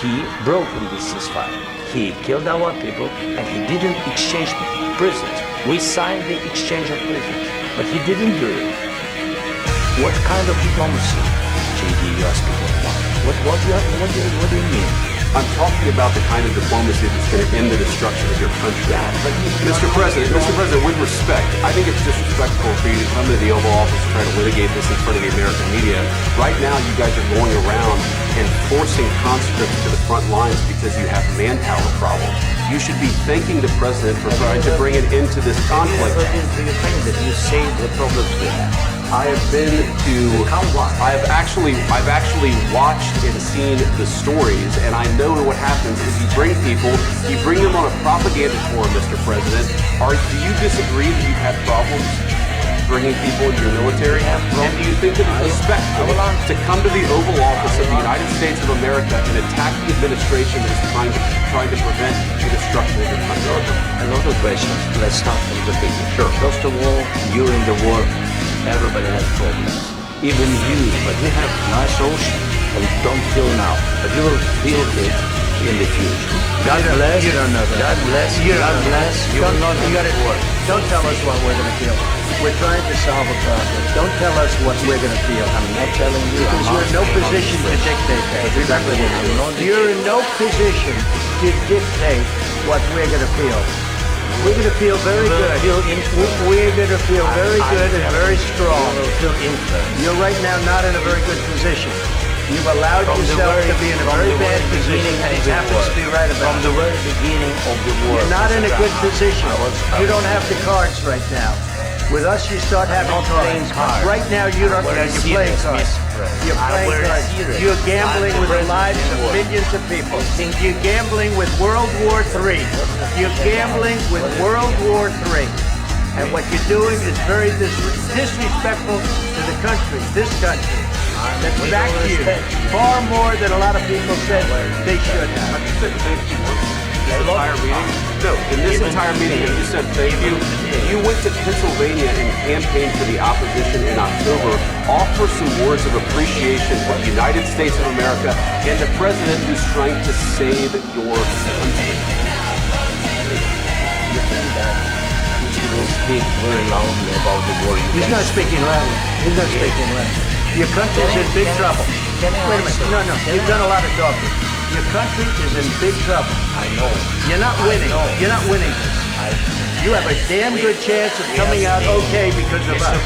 he broke this ceasefire. He killed our people, and he didn't exchange prisoners. We signed the exchange of prisoners, but he didn't do it. What kind of diplomacy, JD, you are speaking about? What do you mean? I'm talking about the kind of diplomacy that's going to end the destruction of your country. Yeah, but Mr. President, with respect, I think it's disrespectful for you to come to the Oval Office and try to litigate this in front of the American media. Right now, you guys are going around and forcing conscripts to the front lines because you have manpower problems. You should be thanking the president for trying to bring an end to this conflict. What is the thing that you say the problems we have? I've actually watched and seen the stories, and I know what happens is you bring them on a propaganda tour, Mr. President. Do you disagree that you've had problems bringing people into your military? And do you think that it's respectful to come to the Oval Office of the United States of America and attack the administration that is trying to prevent the destruction of your country? A lot of questions. Let's start from the beginning. Sure. First of all, during the war, everybody has problems. Even you, but we have nice ocean and don't feel now. But you will feel it in the future. God bless. You don't know that. God bless. God bless. You will not you gotta, work. Don't tell us what we're going to feel. We're trying to solve a problem. Don't tell us what we're going to feel. I'm not telling you. Because you're in no position to dictate that. That's exactly what I'm not. You're in no position to dictate what we're going to feel. We're going to feel very good. We're going to feel very good and very strong. You're right now not in a very good position. You've allowed yourself to be in a very bad position, and it happens to be right about from the very beginning of the war. You're not in a good position. You don't have the cards right now. With us, you start having cards. Right now, you're playing cards. You're playing cards. You're gambling with the lives of millions of people. You're gambling with World War III. You're gambling with World War III. And what you're doing is very disrespectful to the country, this country. That's back to you. Far more than a lot of people said they should have. No, in this entire meeting, you said thank you. You went to Pennsylvania and campaigned for the opposition in October. Offer some words of appreciation for the United States of America and the president who's trying to save your country. You think that he will speak very loudly about the war? He's not speaking loudly. He's not speaking loudly. Your country is in big trouble. Wait a minute. No. You've done a lot of talking. Your country is in big trouble. I know. You're not winning. You're not winning this. You have a damn good chance of coming out okay because of us.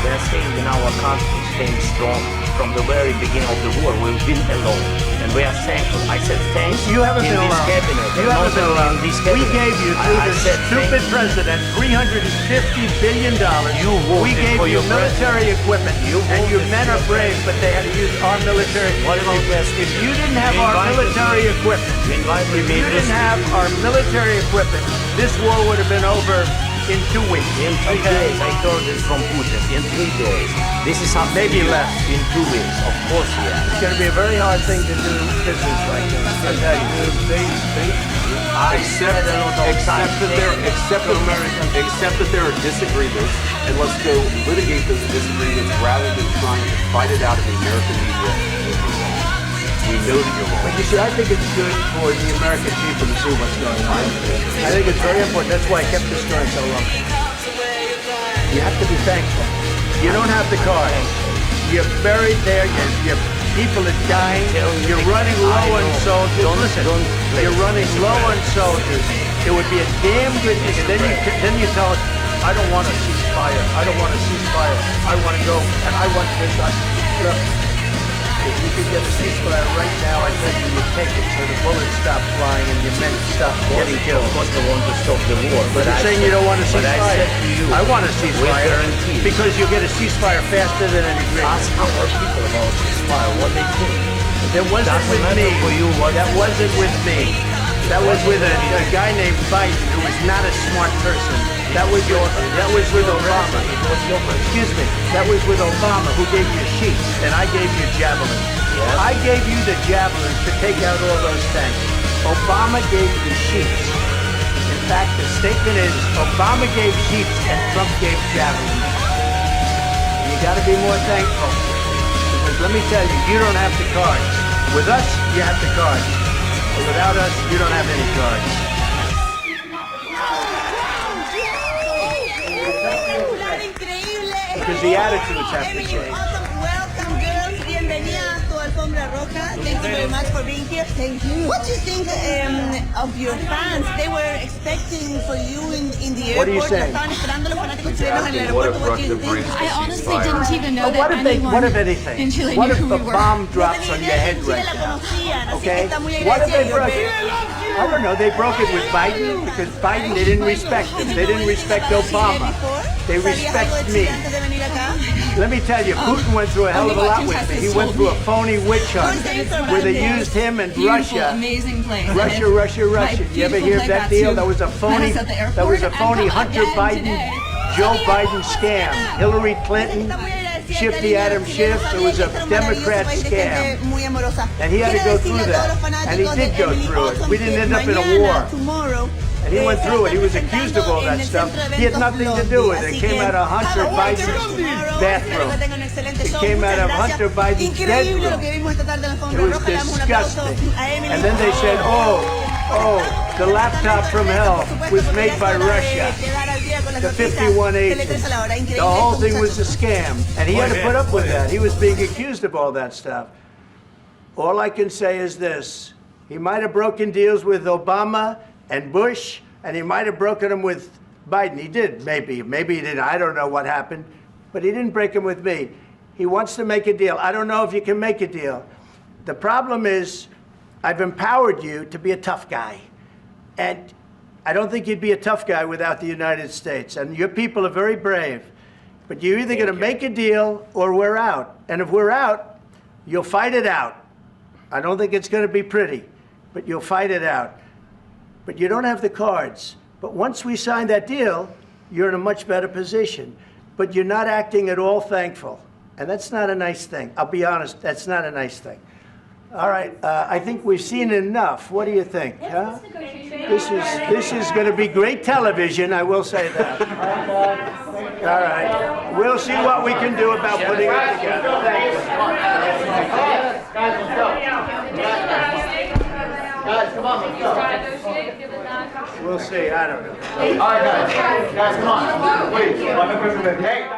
They're saying in our country staying strong from the very beginning of the war. We've been alone, and we are thankful. I said thanks. You haven't been alone. You haven't been alone. We gave you through this stupid president $350 billion. We gave you military equipment, and your men are brave, but they had to use our military. If you didn't have our military equipment, this war would have been over in 2 weeks. In 3 days, I heard it from Putin. In 3 days. This is something maybe less. In 2 weeks, of course, yeah. It's going to be a very hard thing to do business like this. I tell you. Except that there are disagreements, and let's go litigate those disagreements rather than trying to fight it out in the American media. We know that you're wrong. But you see, I think it's good for the American people to see what's going on. I think it's very important. That's why I kept this story so long. You have to be thankful. You don't have the card. You're buried there. Your people are dying. You're running low on soldiers. Listen, you're running low on soldiers. It would be a damn good thing. And then you tell us, I don't want a ceasefire. I don't want a ceasefire. I want to go and I want this. Look. If you could get a ceasefire right now, I think you would take it so the bullets stop flying and your men stop getting killed. Of course, they want to stop the war. But you're saying you don't want a ceasefire. I said to you, I want a ceasefire because you get a ceasefire faster than an agreement. Ask our people about ceasefire, what they think. That wasn't with me. That wasn't with me. That was with a guy named Biden who was not a smart person. That was with Obama. Excuse me. That was with Obama who gave you sheets and I gave you javelins. Yes. I gave you the javelins to take out all those tanks. Obama gave you sheets. In fact, the statement is Obama gave sheets and Trump gave javelins. And you got to be more thankful. Because let me tell you, you don't have the cards. With us, you have the cards. Without us, you don't have any cards. Because the attitudes have to change. Welcome, girls. Bienvenida a tu alfombra roja. Thank you very much for being here. Thank you. What do you think of your fans? They were expecting for you in the airport. What are you saying? Estaban esperando los fanáticos chilenos en el What aeropuerto. What do you obstructive think? brings I honestly didn't even know that What if anyone anything? in Chile What knew if who a we were. bomb drops on your head right now? Okay? What if they broke it? I don't know. They broke it with Biden because Biden, they didn't respect him. They didn't respect Obama. They respect me. Let me tell you, Putin went through a hell of a lot with me. He went through a phony witch hunt where they used him and Beautiful, Russia. amazing place. Russia. You ever hear that deal? That was a phony Hunter Biden, Joe Biden scam. Hillary Clinton, Shifty Adam Schiff. It was a Democrat scam. And he had to go through that. And he did go through it. We didn't end up in a war. And he went through it. He was accused of all that stuff. He had nothing to do with it. It came out of Hunter Biden's bathroom. It came out of Hunter Biden's bedroom. It was disgusting. And then they said, oh, the laptop from hell was made by Russia. The 51 agents. The whole thing was a scam. And he had to put up with that. He was being accused of all that stuff. All I can say is this. He might have broken deals with Obama and Bush, and he might have broken them with Biden. He did, maybe. Maybe he didn't. I don't know what happened. But he didn't break them with me. He wants to make a deal. I don't know if you can make a deal. The problem is, I've empowered you to be a tough guy. And I don't think you'd be a tough guy without the United States. And your people are very brave. But you're either going to make a deal or we're out. And if we're out, you'll fight it out. I don't think it's going to be pretty, but you'll fight it out. But you don't have the cards. But once we sign that deal, you're in a much better position. But you're not acting at all thankful. And that's not a nice thing. I'll be honest, that's not a nice thing. All right, I think we've seen enough. What do you think? Huh? This is going to be great television, I will say that. All right. We'll see what we can do about putting it together. Thanks. Guys, let's go. Guys, come on, let's go. We'll see. I don't know. All right, guys. Guys, come on. Please. Hey.